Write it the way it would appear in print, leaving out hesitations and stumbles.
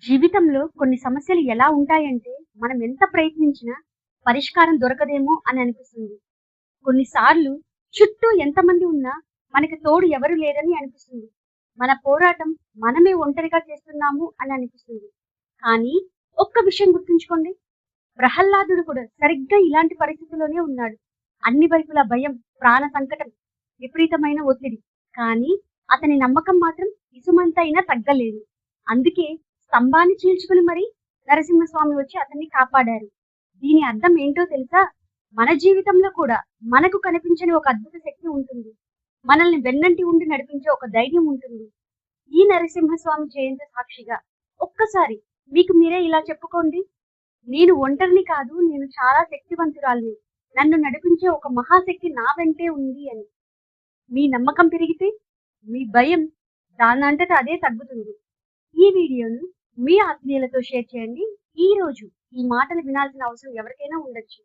జీవితంలో కొన్ని సమస్యలు ఎలా ఉంటాయంటే, మనం ఎంత ప్రయత్నించినా పరిష్కారం దొరకదేమో అని అనిపిస్తుంది. కొన్నిసార్లు చుట్టూ ఎంతమంది ఉన్నా మనకి తోడు ఎవరు లేరని అనిపిస్తుంది. మన పోరాటం మనమే ఒంటరిగా చేస్తున్నాము అని అనిపిస్తుంది. కానీ ఒక్క విషయం గుర్తుంచుకోండి. ప్రహ్లాదుడు కూడా సరిగ్గా ఇలాంటి పరిస్థితిలోనే ఉన్నాడు. అన్ని వైపులా భయం, ప్రాణ సంకటం, విపరీతమైన ఒత్తిడి. కానీ అతని నమ్మకం మాత్రం ఇసుమంతైనా తగ్గలేదు. అందుకే స్తంభాన్ని చీల్చుకుని మరి నరసింహస్వామి వచ్చి అతన్ని కాపాడారు. దీని అర్థం ఏంటో తెలుసా? మన జీవితంలో కూడా మనకు కనిపించని ఒక అద్భుత శక్తి ఉంటుంది. మనల్ని వెన్నంటి ఉండి నడిపించే ఒక ధైర్యం ఉంటుంది. ఈ నరసింహస్వామి జయంతి సాక్షిగా ఒక్కసారి మీకు మీరే ఇలా చెప్పుకోండి, నేను ఒంటరిని కాదు, నేను చాలా శక్తివంతురాలిని. నన్ను నడిపించే ఒక మహాశక్తి నా వెంటే ఉంది అని. మీ నమ్మకం పెరిగితే మీ భయం దానంతట అదే తగ్గుతుంది. ఈ వీడియోను మీ ఆత్మీయులతో షేర్ చేయండి. ఈ రోజు ఈ మాటలు వినాల్సిన అవసరం ఎవరికైనా ఉండొచ్చు.